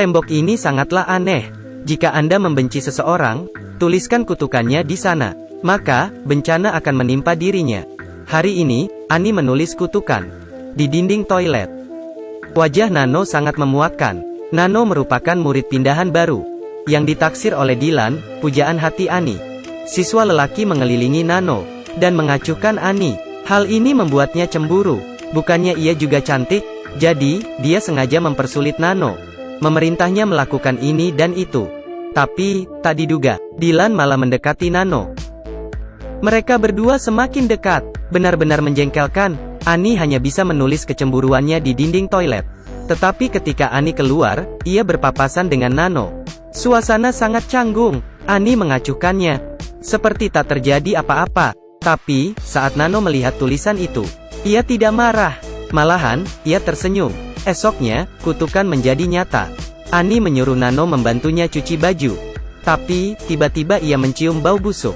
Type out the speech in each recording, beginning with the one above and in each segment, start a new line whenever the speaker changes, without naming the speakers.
Tembok ini sangatlah aneh. Jika Anda membenci seseorang, tuliskan kutukannya di sana. Maka, bencana akan menimpa dirinya. Hari ini, Ani menulis kutukan di dinding toilet. Wajah Nano sangat memuakkan. Nano merupakan murid pindahan baru yang ditaksir oleh Dylan, pujaan hati Ani. Siswa lelaki mengelilingi Nano dan mengacuhkan Ani. Hal ini membuatnya cemburu. Bukannya ia juga cantik, jadi dia sengaja mempersulit Nano. Memerintahnya melakukan ini dan itu. Tapi, tak diduga, Dylan malah mendekati Nano. Mereka berdua semakin dekat, benar-benar menjengkelkan. Ani hanya bisa menulis kecemburuannya di dinding toilet. Tetapi ketika Ani keluar, ia berpapasan dengan Nano. Suasana sangat canggung. Ani mengacuhkannya, seperti tak terjadi apa-apa. Tapi, saat Nano melihat tulisan itu, ia tidak marah. Malahan, ia tersenyum. Esoknya, kutukan menjadi nyata. Ani menyuruh Nano membantunya cuci baju. Tapi, tiba-tiba ia mencium bau busuk.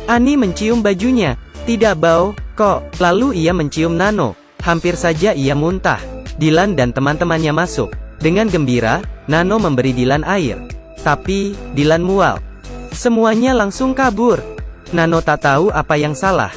Ani mencium bajunya. Tidak bau, kok. Lalu ia mencium Nano. Hampir saja ia muntah. Dylan dan teman-temannya masuk. Dengan gembira, Nano memberi Dylan air. Tapi, Dylan mual. Semuanya langsung kabur. Nano tak tahu apa yang salah.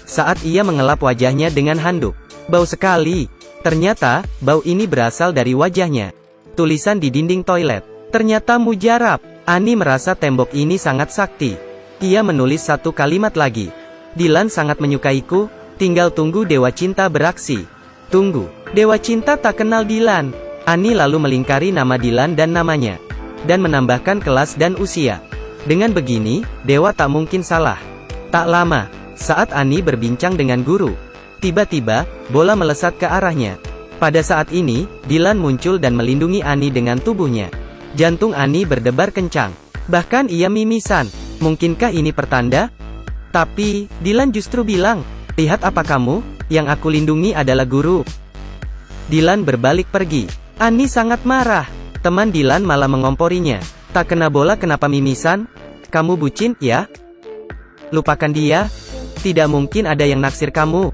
Saat ia mengelap wajahnya dengan handuk. Bau sekali. Ternyata, bau ini berasal dari wajahnya. Tulisan di dinding toilet. Ternyata mujarab. Ani merasa tembok ini sangat sakti. Ia menulis satu kalimat lagi. Dylan sangat menyukaiku, tinggal tunggu Dewa Cinta beraksi. Tunggu. Dewa Cinta tak kenal Dylan. Ani lalu melingkari nama Dylan dan namanya. Dan menambahkan kelas dan usia. Dengan begini, Dewa tak mungkin salah. Tak lama, saat Ani berbincang dengan guru, tiba-tiba, bola melesat ke arahnya. Pada saat ini, Dylan muncul dan melindungi Ani dengan tubuhnya. Jantung Ani berdebar kencang. Bahkan ia mimisan. Mungkinkah ini pertanda? Tapi, Dylan justru bilang, lihat apa kamu, yang aku lindungi adalah guru. Dylan berbalik pergi. Ani sangat marah. Teman Dylan malah mengomporinya. Tak kena bola kenapa mimisan? Kamu bucin, ya? Lupakan dia. Tidak mungkin ada yang naksir kamu.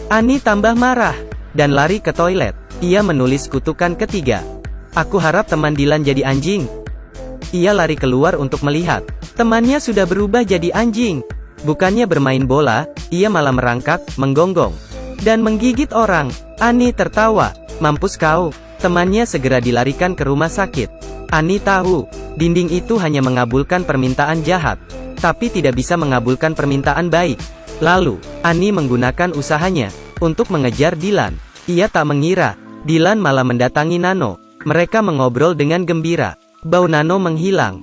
Ani tambah marah dan lari ke toilet. Ia menulis kutukan ketiga. Aku harap teman Dylan jadi anjing. Ia lari keluar untuk melihat. Temannya sudah berubah jadi anjing. Bukannya bermain bola, ia malah merangkak, menggonggong, dan menggigit orang. Ani tertawa. Mampus kau. Temannya segera dilarikan ke rumah sakit. Ani tahu, dinding itu hanya mengabulkan permintaan jahat, tapi tidak bisa mengabulkan permintaan baik. Lalu, Ani menggunakan usahanya untuk mengejar Dylan. Ia tak mengira, Dylan malah mendatangi Nano. Mereka mengobrol dengan gembira. Bau Nano menghilang.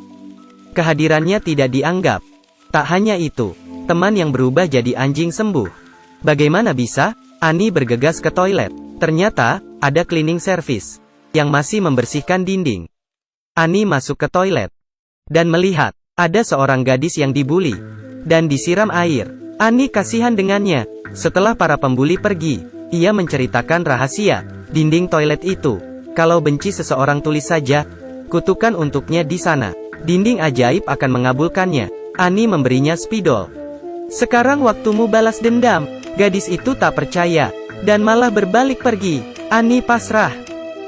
Kehadirannya tidak dianggap. Tak hanya itu, teman yang berubah jadi anjing sembuh. Bagaimana bisa? Ani bergegas ke toilet. Ternyata, ada cleaning service yang masih membersihkan dinding. Ani masuk ke toilet dan melihat ada seorang gadis yang dibuli dan disiram air. Ani kasihan dengannya. Setelah para pembuli pergi, ia menceritakan rahasia dinding toilet itu. Kalau benci seseorang tulis saja kutukan untuknya di sana. Dinding ajaib akan mengabulkannya. Ani memberinya spidol. Sekarang waktumu balas dendam. Gadis itu tak percaya dan malah berbalik pergi. Ani pasrah.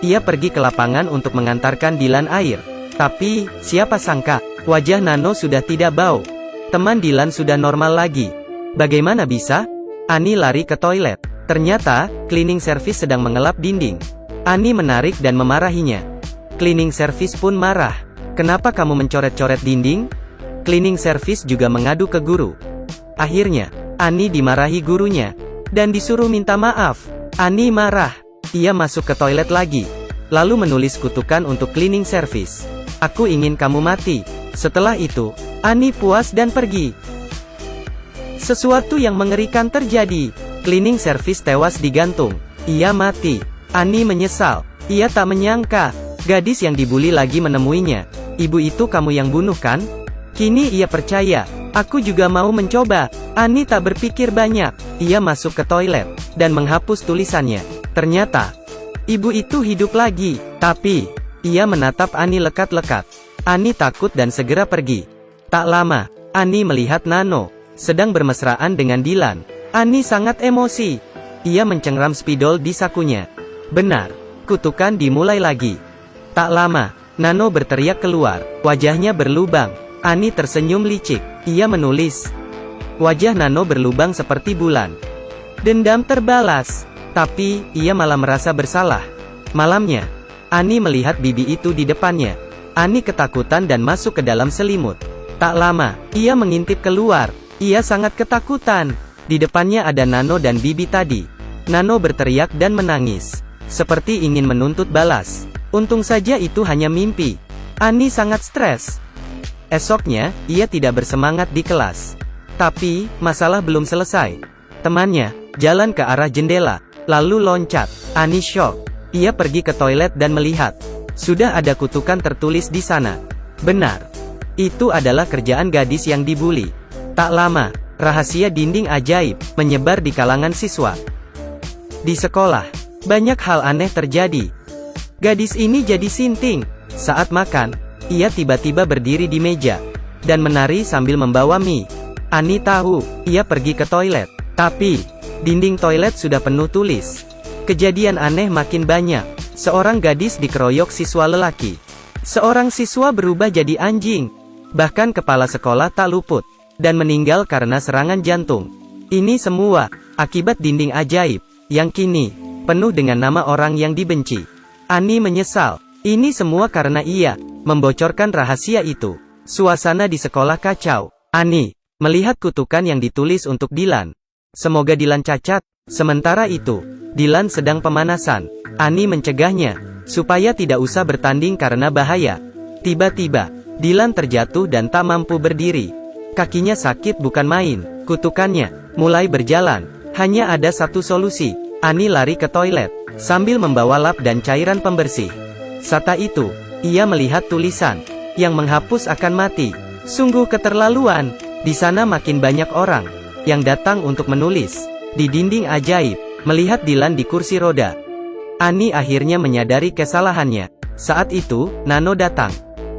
Ia pergi ke lapangan untuk mengantarkan Dylan air. Tapi, siapa sangka, wajah Nano sudah tidak bau. Teman Dylan sudah normal lagi. Bagaimana bisa? Ani lari ke toilet. Ternyata, cleaning service sedang mengelap dinding. Ani menarik dan memarahinya. Cleaning service pun marah. Kenapa kamu mencoret-coret dinding? Cleaning service juga mengadu ke guru. Akhirnya, Ani dimarahi gurunya dan disuruh minta maaf. Ani marah. Ia masuk ke toilet lagi, lalu menulis kutukan untuk cleaning service. Aku ingin kamu mati. Setelah itu, Ani puas dan pergi. Sesuatu yang mengerikan terjadi. Cleaning service tewas digantung. Ia mati. Ani menyesal. Ia tak menyangka, gadis yang dibuli lagi menemuinya. Ibu itu kamu yang bunuh kan? Kini ia percaya. Aku juga mau mencoba. Ani tak berpikir banyak. Ia masuk ke toilet dan menghapus tulisannya. Ternyata, ibu itu hidup lagi. Tapi, ia menatap Ani lekat-lekat. Ani takut dan segera pergi. Tak lama, Ani melihat Nano sedang bermesraan dengan Dylan. Ani sangat emosi. Ia mencengram spidol di sakunya. Benar, kutukan dimulai lagi. Tak lama, Nano berteriak keluar. Wajahnya berlubang. Ani tersenyum licik. Ia menulis. Wajah Nano berlubang seperti bulan. Dendam terbalas. Tapi, ia malah merasa bersalah. Malamnya, Ani melihat bibi itu di depannya. Ani ketakutan dan masuk ke dalam selimut. Tak lama, ia mengintip keluar. Ia sangat ketakutan. Di depannya ada Nano dan bibi tadi. Nano berteriak dan menangis. Seperti ingin menuntut balas. Untung saja itu hanya mimpi. Ani sangat stres. Esoknya, ia tidak bersemangat di kelas. Tapi, masalah belum selesai. Temannya, jalan ke arah jendela, lalu loncat. Ani syok. Ia pergi ke toilet dan melihat. Sudah ada kutukan tertulis di sana. Benar. Itu adalah kerjaan gadis yang dibuli. Tak lama, rahasia dinding ajaib menyebar di kalangan siswa. Di sekolah, banyak hal aneh terjadi. Gadis ini jadi sinting. Saat makan, ia tiba-tiba berdiri di meja dan menari sambil membawa mie. Ani tahu, ia pergi ke toilet. Tapi, dinding toilet sudah penuh tulis. Kejadian aneh makin banyak. Seorang gadis dikeroyok siswa lelaki. Seorang siswa berubah jadi anjing. Bahkan kepala sekolah tak luput dan meninggal karena serangan jantung. Ini semua akibat dinding ajaib yang kini penuh dengan nama orang yang dibenci. Ani menyesal. Ini semua karena ia membocorkan rahasia itu. Suasana di sekolah kacau. Ani melihat kutukan yang ditulis untuk Dilan. Semoga Dilan cacat. Sementara itu, Dilan sedang pemanasan. Ani mencegahnya supaya tidak usah bertanding karena bahaya. Tiba-tiba, Dilan terjatuh dan tak mampu berdiri. Kakinya sakit bukan main. Kutukannya mulai berjalan. Hanya ada satu solusi. Ani lari ke toilet sambil membawa lap dan cairan pembersih. Saat itu, ia melihat tulisan yang menghapus akan mati. Sungguh keterlaluan. Di sana makin banyak orang yang datang untuk menulis. Di dinding ajaib, melihat Dilan di kursi roda. Ani akhirnya menyadari kesalahannya. Saat itu, Nano datang.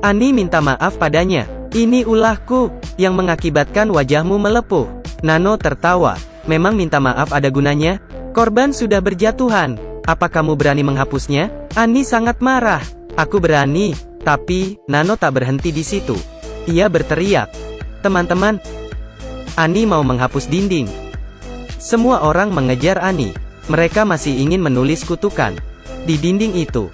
Ani minta maaf padanya. Ini ulahku yang mengakibatkan wajahmu melepuh. Nano tertawa. Memang minta maaf ada gunanya? Korban sudah berjatuhan. Apa kamu berani menghapusnya? Ani sangat marah. Aku berani. Tapi, Nano tak berhenti di situ. Ia berteriak. Teman-teman, Ani mau menghapus dinding. Semua orang mengejar Ani. Mereka masih ingin menulis kutukan di dinding itu.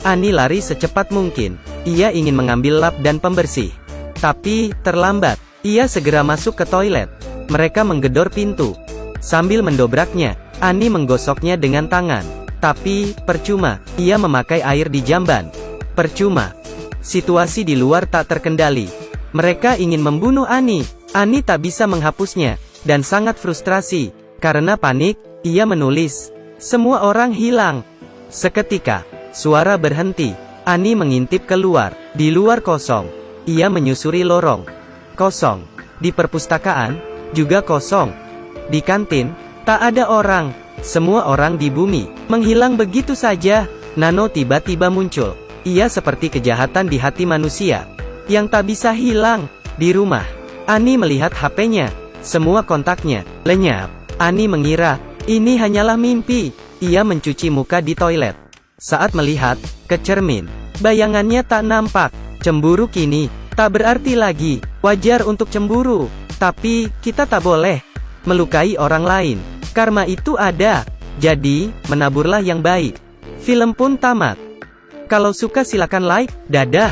Ani lari secepat mungkin. Ia ingin mengambil lap dan pembersih. Tapi, terlambat. Ia segera masuk ke toilet. Mereka menggedor pintu. Sambil mendobraknya, Ani menggosoknya dengan tangan. Tapi, percuma. Ia memakai air di jamban. Percuma. Situasi di luar tak terkendali. Mereka ingin membunuh Ani. Ani tak bisa menghapusnya. Dan sangat frustrasi. Karena panik, ia menulis. Semua orang hilang. Seketika, suara berhenti. Ani mengintip keluar. Di luar kosong. Ia menyusuri lorong. Kosong. Di perpustakaan, juga kosong. Di kantin, tak ada orang. Semua orang di bumi menghilang begitu saja. Nano tiba-tiba muncul. Ia seperti kejahatan di hati manusia yang tak bisa hilang. Di rumah, Ani melihat HP-nya. Semua kontaknya lenyap. Ani mengira ini hanyalah mimpi. Ia mencuci muka di toilet. Saat melihat ke cermin, bayangannya tak nampak. Cemburu kini tak berarti lagi. Wajar untuk cemburu, tapi kita tak boleh melukai orang lain. Karma itu ada. Jadi, menaburlah yang baik. Film pun tamat. Kalau suka silakan like. Dadah.